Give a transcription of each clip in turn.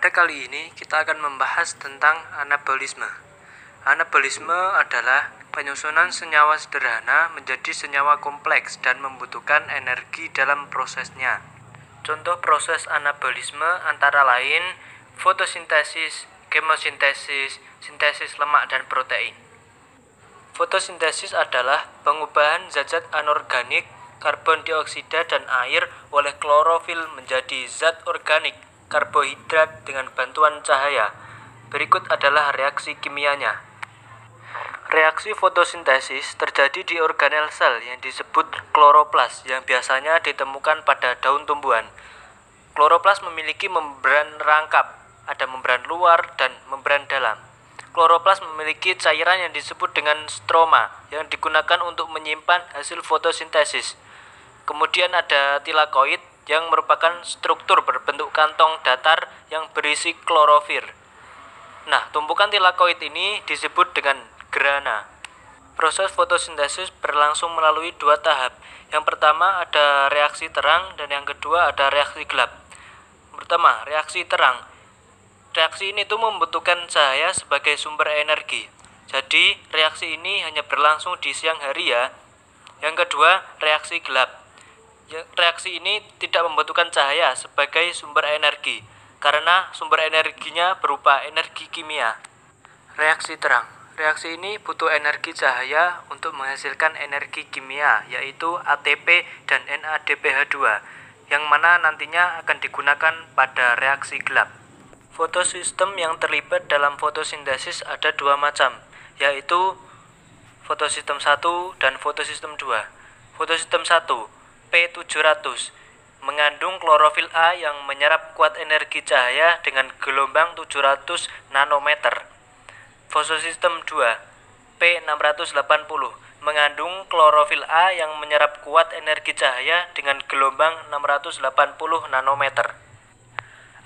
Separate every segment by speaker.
Speaker 1: Pada kali ini kita akan membahas tentang anabolisme. Anabolisme adalah penyusunan senyawa sederhana menjadi senyawa kompleks dan membutuhkan energi dalam prosesnya. Contoh proses anabolisme antara lain fotosintesis, kemosintesis, sintesis lemak dan protein. Fotosintesis adalah pengubahan zat-zat anorganik, karbon dioksida dan air oleh klorofil menjadi zat organik, karbohidrat dengan bantuan cahaya. Berikut adalah reaksi kimianya. Reaksi fotosintesis terjadi di organel sel yang disebut kloroplas yang biasanya ditemukan pada daun tumbuhan. Kloroplas memiliki membran rangkap, ada membran luar dan membran dalam. Kloroplas memiliki cairan yang disebut dengan stroma yang digunakan untuk menyimpan hasil fotosintesis. Kemudian ada tilakoid yang merupakan struktur berbentuk kantong datar yang berisi klorofil. Nah, tumpukan tilakoid ini disebut dengan grana. Proses fotosintesis berlangsung melalui dua tahap. Yang pertama ada reaksi terang dan yang kedua ada reaksi gelap. Pertama, reaksi terang. Reaksi ini tuh membutuhkan cahaya sebagai sumber energi. Jadi, reaksi ini hanya berlangsung di siang hari ya. Yang kedua, reaksi gelap. Reaksi ini tidak membutuhkan cahaya sebagai sumber energi karena sumber energinya berupa energi kimia. Reaksi terang. Reaksi ini butuh energi cahaya untuk menghasilkan energi kimia, yaitu ATP dan NADPH2, yang mana nantinya akan digunakan pada reaksi gelap. Fotosistem yang terlibat dalam fotosintesis ada dua macam, yaitu fotosistem 1 dan fotosistem 2. Fotosistem 1, P700, mengandung klorofil A yang menyerap kuat energi cahaya dengan gelombang 700 nanometer. Fotosistem 2, P680, mengandung klorofil A yang menyerap kuat energi cahaya dengan gelombang 680 nanometer.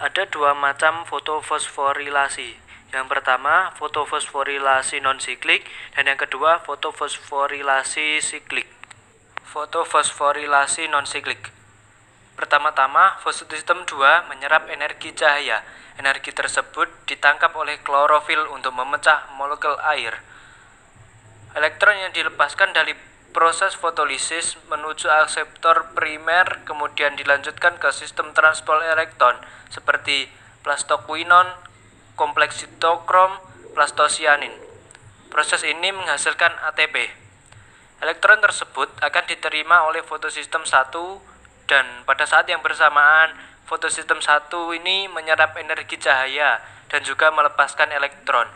Speaker 1: Ada dua macam fotofosforilasi. Yang pertama, fotofosforilasi non-siklik dan yang kedua, fotofosforilasi siklik. Fotofosforilasi non-siklik. Pertama-tama, fotosistem 2 menyerap energi cahaya. Energi tersebut ditangkap oleh klorofil untuk memecah molekul air. Elektron yang dilepaskan dari proses fotolisis menuju akseptor primer kemudian dilanjutkan ke sistem transport elektron seperti plastoquinon, kompleks sitokrom, plastosianin. Proses ini menghasilkan ATP. Elektron tersebut akan diterima oleh fotosistem 1 dan pada saat yang bersamaan fotosistem 1 ini menyerap energi cahaya dan juga melepaskan elektron.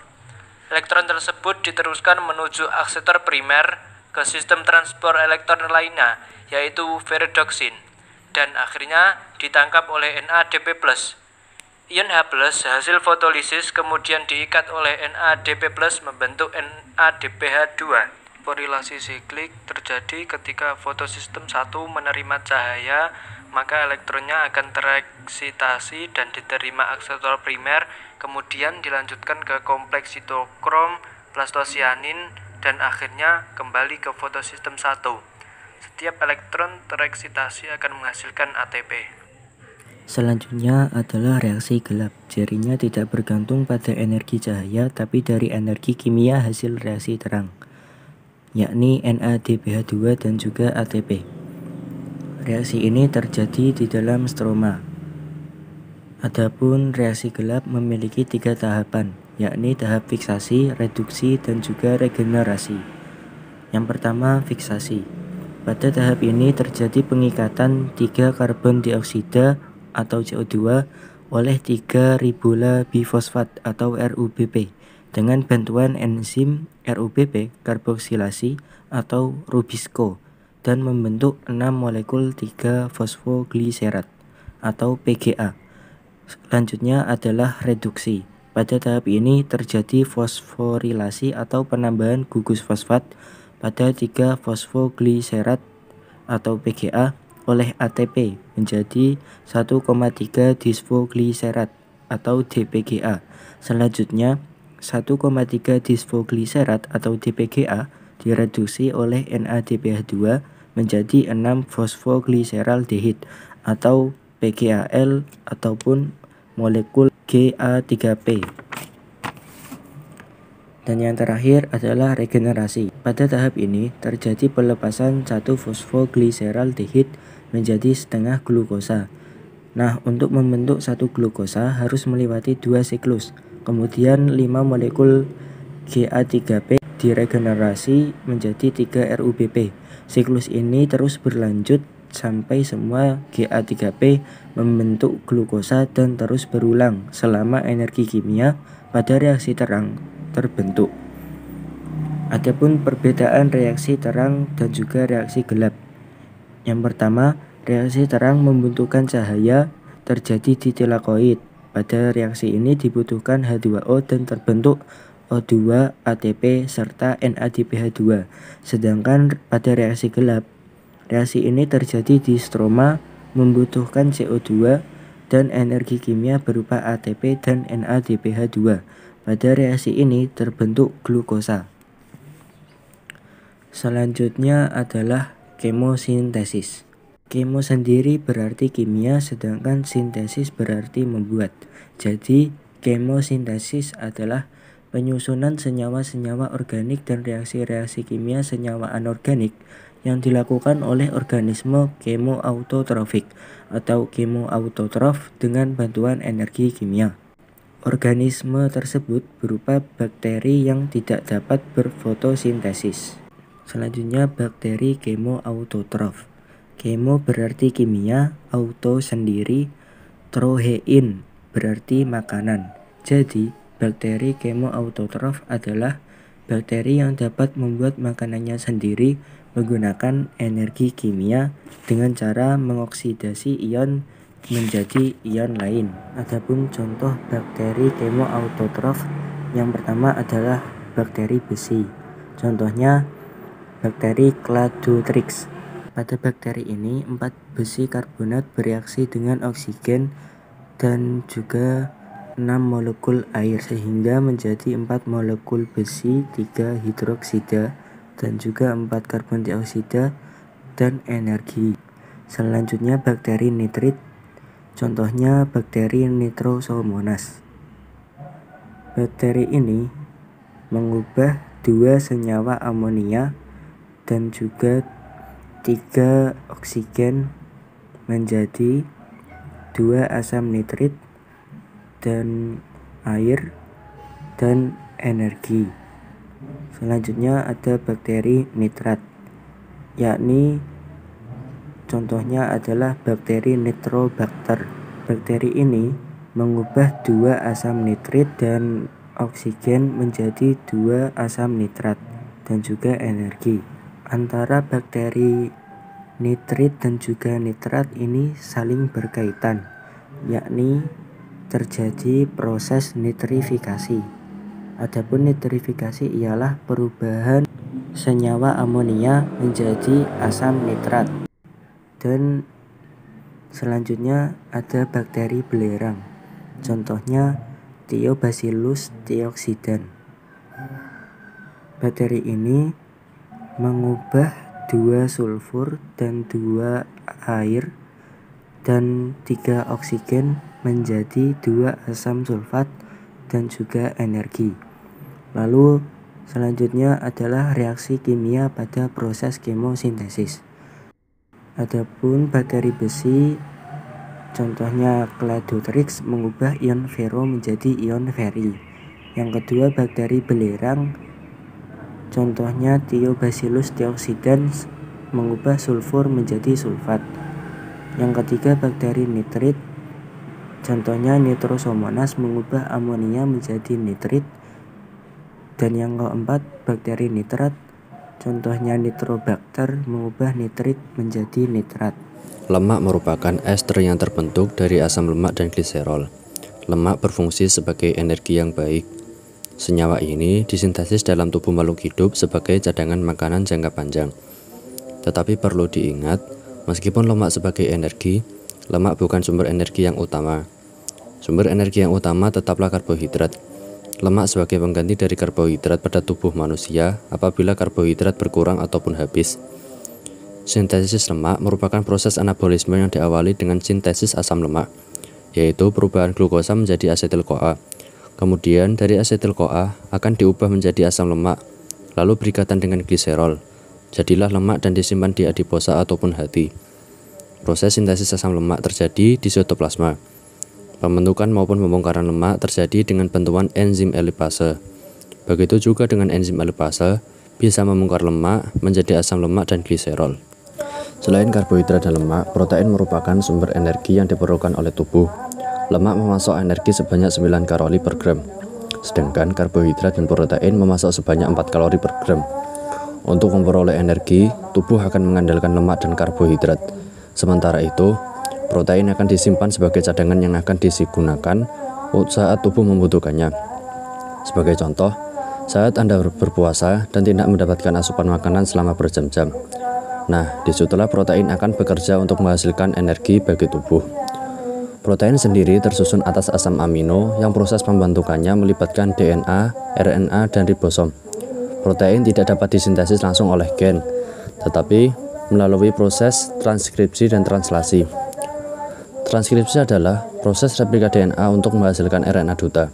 Speaker 1: Elektron tersebut diteruskan menuju akseptor primer ke sistem transport elektron lainnya, yaitu ferredoksin, dan akhirnya ditangkap oleh NADP+. Ion H+ hasil fotolisis kemudian diikat oleh NADP+ membentuk NADPH2. Fosforilasi siklik terjadi ketika fotosistem 1 menerima cahaya, maka elektronnya akan tereksitasi dan diterima akseptor primer, kemudian dilanjutkan ke kompleks sitokrom, plastosianin, dan akhirnya kembali ke fotosistem 1. Setiap elektron tereksitasi akan menghasilkan ATP.
Speaker 2: Selanjutnya adalah reaksi gelap. Cirinya tidak bergantung pada energi cahaya, tapi dari energi kimia hasil reaksi terang, yakni NADPH2 dan juga ATP. Reaksi ini terjadi di dalam stroma. Adapun reaksi gelap memiliki 3 tahapan, yakni tahap fiksasi, reduksi, dan juga regenerasi. Yang pertama, fiksasi. Pada tahap ini terjadi pengikatan 3 karbon dioksida atau CO2 oleh 3 ribola bifosfat atau RUBP dengan bantuan enzim RUBP karboksilasi atau Rubisco dan membentuk 6 molekul 3 fosfogliserat atau PGA. Selanjutnya adalah reduksi. Pada tahap ini terjadi fosforilasi atau penambahan gugus fosfat pada 3 fosfogliserat atau PGA oleh ATP menjadi 1,3 disfogliserat atau DPGA. Selanjutnya 1,3 disfogliserat atau DPGA direduksi oleh NADPH2 menjadi 6 fosfogliseraldehid atau PGAL ataupun molekul Ga3p. Dan yang terakhir adalah regenerasi. Pada tahap ini terjadi pelepasan 1-fosfogliseraldehid menjadi setengah glukosa. Nah, untuk membentuk satu glukosa harus melewati 2 siklus. Kemudian 5 molekul Ga3p diregenerasi menjadi 3 RuBP. Siklus ini terus berlanjut sampai semua Ga3p membentuk glukosa dan terus berulang selama energi kimia pada reaksi terang terbentuk. Adapun perbedaan reaksi terang dan juga reaksi gelap. Yang pertama, reaksi terang membutuhkan cahaya terjadi di tilakoid. Pada reaksi ini dibutuhkan H2O dan terbentuk O2, ATP, serta NADPH2. Sedangkan pada reaksi gelap, reaksi ini terjadi di stroma membutuhkan CO2 dan energi kimia berupa ATP dan NADPH2. Pada reaksi ini terbentuk glukosa. Selanjutnya adalah kemosintesis. Kemo sendiri berarti kimia, sedangkan sintesis berarti membuat. Jadi, kemosintesis adalah penyusunan senyawa-senyawa organik dan reaksi-reaksi kimia senyawa anorganik yang dilakukan oleh organisme kemoautotrofik atau kemoautotrof dengan bantuan energi kimia. Organisme tersebut berupa bakteri yang tidak dapat berfotosintesis. Selanjutnya bakteri kemoautotrof. Kemo berarti kimia, auto sendiri, trohein berarti makanan. Jadi bakteri kemoautotrof adalah bakteri yang dapat membuat makanannya sendiri menggunakan energi kimia dengan cara mengoksidasi ion menjadi ion lain. Adapun contoh bakteri kemoautotrof yang pertama adalah bakteri besi. Contohnya bakteri Cladotrix. Pada bakteri ini 4 besi karbonat bereaksi dengan oksigen dan juga 6 molekul air sehingga menjadi 4 molekul besi, 3 hidroksida dan juga 4 karbon dioksida dan energi. Selanjutnya bakteri nitrit. Contohnya bakteri Nitrosomonas. Bakteri ini mengubah 2 senyawa amonia dan juga 3 oksigen menjadi 2 asam nitrit dan air dan energi. Selanjutnya ada bakteri nitrat, yakni contohnya adalah bakteri Nitrobacter. Bakteri ini mengubah 2 asam nitrit dan oksigen menjadi 2 asam nitrat dan juga energi. Antara bakteri nitrit dan juga nitrat ini saling berkaitan, yakni terjadi proses nitrifikasi. Adapun nitrifikasi ialah perubahan senyawa amonia menjadi asam nitrat. Dan selanjutnya ada bakteri belerang. Contohnya Thiobacillus thiocsidans. Bakteri ini mengubah 2 sulfur dan 2 air dan 3 oksigen menjadi 2 asam sulfat dan juga energi. Lalu selanjutnya adalah reaksi kimia pada proses kemosintesis. Adapun bakteri besi, contohnya Cladotrix, mengubah ion fero menjadi ion feri. Yang kedua bakteri belerang, contohnya Thiobacillus thiocsidans, mengubah sulfur menjadi sulfat. Yang ketiga bakteri nitrit, contohnya Nitrosomonas, mengubah amonia menjadi nitrit. Dan yang keempat bakteri nitrat, contohnya Nitrobacter, mengubah nitrit menjadi nitrat.
Speaker 3: Lemak merupakan ester yang terbentuk dari asam lemak dan gliserol. Lemak berfungsi sebagai energi yang baik. Senyawa ini disintesis dalam tubuh makhluk hidup sebagai cadangan makanan jangka panjang. Tetapi perlu diingat, meskipun lemak sebagai energi, lemak bukan sumber energi yang utama. Sumber energi yang utama tetaplah karbohidrat. Lemak sebagai pengganti dari karbohidrat pada tubuh manusia apabila karbohidrat berkurang ataupun habis. Sintesis lemak merupakan proses anabolisme yang diawali dengan sintesis asam lemak yaitu perubahan glukosa menjadi asetil-CoA. Kemudian dari asetil-CoA akan diubah menjadi asam lemak, lalu berikatan dengan gliserol. Jadilah lemak dan disimpan di adiposa ataupun hati. Proses sintesis asam lemak terjadi di sitoplasma. Pembentukan maupun pembongkaran lemak terjadi dengan bantuan enzim elipase. Begitu juga dengan enzim elipase bisa membongkar lemak menjadi asam lemak dan gliserol. Selain karbohidrat dan lemak, protein merupakan sumber energi yang diperlukan oleh tubuh. Lemak memasok energi sebanyak 9 kalori per gram, sedangkan karbohidrat dan protein memasok sebanyak 4 kalori per gram. Untuk memperoleh energi, tubuh akan mengandalkan lemak dan karbohidrat. Sementara itu, protein akan disimpan sebagai cadangan yang akan digunakan saat tubuh membutuhkannya. Sebagai contoh, saat Anda berpuasa dan tidak mendapatkan asupan makanan selama berjam-jam. Nah, disitulah protein akan bekerja untuk menghasilkan energi bagi tubuh. Protein sendiri tersusun atas asam amino yang proses pembentukannya melibatkan DNA, RNA, dan ribosom. Protein tidak dapat disintesis langsung oleh gen, tetapi melalui proses transkripsi dan translasi. Transkripsi adalah proses replika DNA untuk menghasilkan RNA duta.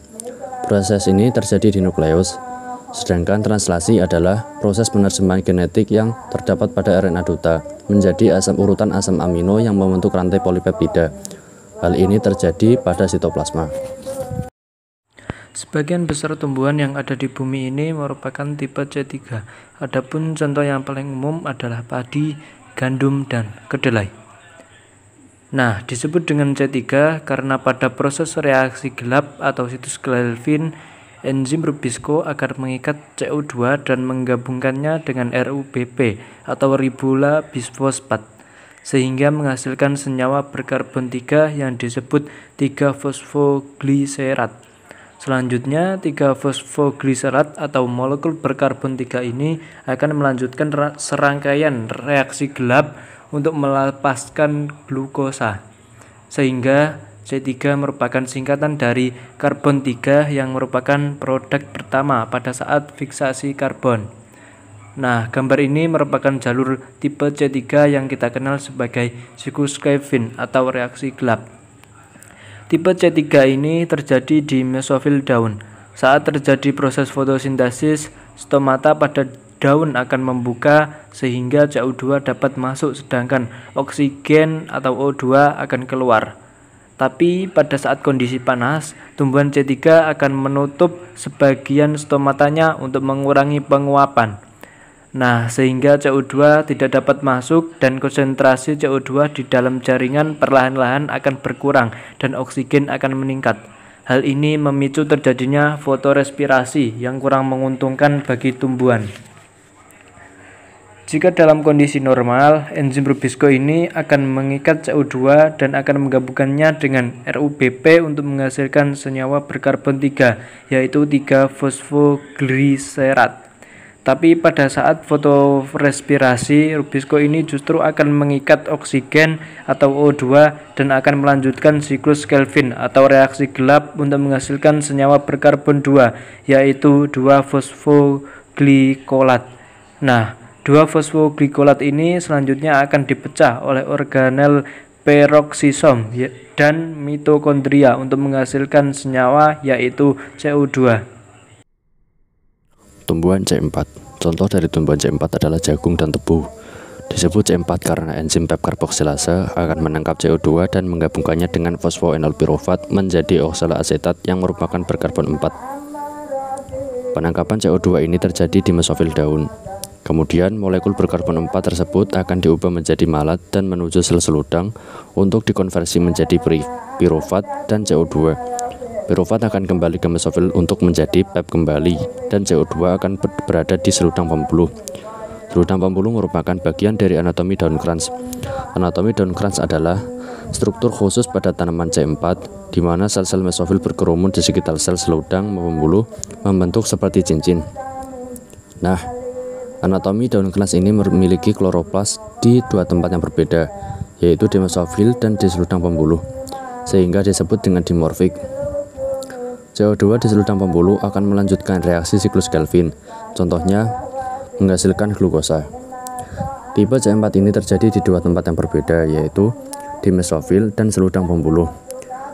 Speaker 3: Proses ini terjadi di nukleus. Sedangkan translasi adalah proses penerjemahan genetik yang terdapat pada RNA duta menjadi urutan asam amino yang membentuk rantai polipeptida. Hal ini terjadi pada sitoplasma.
Speaker 1: Sebagian besar tumbuhan yang ada di bumi ini merupakan tipe C3. Adapun contoh yang paling umum adalah padi, gandum, dan kedelai. Nah, disebut dengan C3 karena pada proses reaksi gelap atau sitoskelvin, enzim Rubisco akan mengikat CO2 dan menggabungkannya dengan RuBP atau ribola bisfosfat sehingga menghasilkan senyawa berkarbon 3 yang disebut 3-fosfogliserat. Selanjutnya 3-fosfogliserat atau molekul berkarbon 3 ini akan melanjutkan serangkaian reaksi gelap untuk melepaskan glukosa sehingga C3 merupakan singkatan dari karbon 3 yang merupakan produk pertama pada saat fiksasi karbon. Nah, gambar ini merupakan jalur tipe C3 yang kita kenal sebagai sitoskelvin atau reaksi gelap. Tipe C3 ini terjadi di mesofil daun. Saat terjadi proses fotosintesis, stomata pada daun akan membuka sehingga CO2 dapat masuk sedangkan oksigen atau O2 akan keluar. Tapi pada saat kondisi panas, tumbuhan C3 akan menutup sebagian stomatanya untuk mengurangi penguapan. Nah, sehingga CO2 tidak dapat masuk dan konsentrasi CO2 di dalam jaringan perlahan-lahan akan berkurang dan oksigen akan meningkat. Hal ini memicu terjadinya fotorespirasi yang kurang menguntungkan bagi tumbuhan. Jika dalam kondisi normal, enzim Rubisco ini akan mengikat CO2 dan akan menggabungkannya dengan RuBP untuk menghasilkan senyawa berkarbon 3, yaitu 3-fosfogliserat. Tapi pada saat fotorespirasi, Rubisco ini justru akan mengikat oksigen atau O2 dan akan melanjutkan siklus Kelvin atau reaksi gelap untuk menghasilkan senyawa berkarbon 2, yaitu 2-fosfoglycolat. Nah, 2-fosfoglikolat ini selanjutnya akan dipecah oleh organel peroksisom dan mitokondria untuk menghasilkan senyawa yaitu CO2.
Speaker 3: Tumbuhan C4. Contoh dari tumbuhan C4 adalah jagung dan tebu. Disebut C4 karena enzim PEP karboksilase akan menangkap CO2 dan menggabungkannya dengan fosfoenol pirofat menjadi oksaloasetat yang merupakan berkarbon 4. Penangkapan CO2 ini terjadi di mesofil daun. Kemudian molekul berkarbon 4 tersebut akan diubah menjadi malat dan menuju sel seludang untuk dikonversi menjadi pirofat dan CO2. Pirofat akan kembali ke mesofil untuk menjadi PEP kembali dan CO2 akan berada di seludang pembuluh. Seludang pembuluh merupakan bagian dari anatomi daun krans. Anatomi daun krans adalah struktur khusus pada tanaman C4 di mana sel-sel mesofil berkerumun di sekitar sel seludang pembuluh membentuk seperti cincin. Nah, anatomi daun krans ini memiliki kloroplas di dua tempat yang berbeda, yaitu di mesofil dan di seludang pembuluh, sehingga disebut dengan dimorfik. CO2 di seludang pembuluh akan melanjutkan reaksi siklus Kelvin, contohnya menghasilkan glukosa. Tipe C4 ini terjadi di dua tempat yang berbeda, yaitu di mesofil dan seludang pembuluh.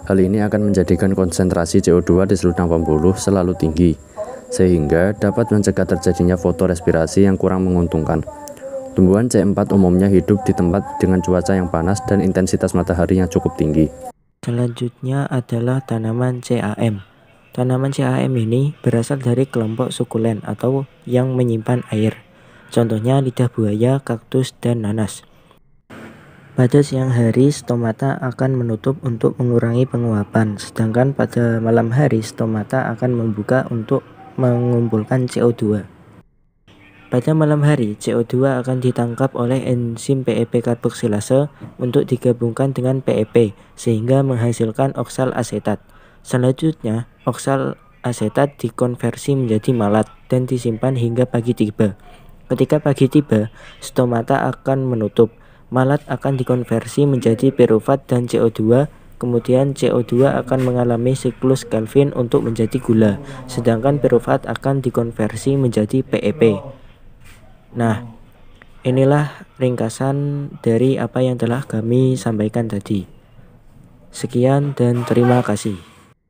Speaker 3: Hal ini akan menjadikan konsentrasi CO2 di seludang pembuluh selalu tinggi, sehingga dapat mencegah terjadinya fotorespirasi yang kurang menguntungkan. Tumbuhan C4 umumnya hidup di tempat dengan cuaca yang panas dan intensitas matahari yang cukup tinggi.
Speaker 2: Selanjutnya adalah tanaman CAM. Tanaman CAM ini berasal dari kelompok sukulen atau yang menyimpan air. Contohnya lidah buaya, kaktus, dan nanas. Pada siang hari, stomata akan menutup untuk mengurangi penguapan, sedangkan pada malam hari, stomata akan membuka untuk mengumpulkan CO2. Pada malam hari, CO2 akan ditangkap oleh enzim PEP karboksilase untuk digabungkan dengan PEP, sehingga menghasilkan oksal asetat. Selanjutnya, oksal asetat dikonversi menjadi malat dan disimpan hingga pagi tiba. Ketika pagi tiba, stomata akan menutup. Malat akan dikonversi menjadi pirufat dan CO2, kemudian CO2 akan mengalami siklus Kelvin untuk menjadi gula, sedangkan pirufat akan dikonversi menjadi PEP. Nah, inilah ringkasan dari apa yang telah kami sampaikan tadi. Sekian dan terima kasih.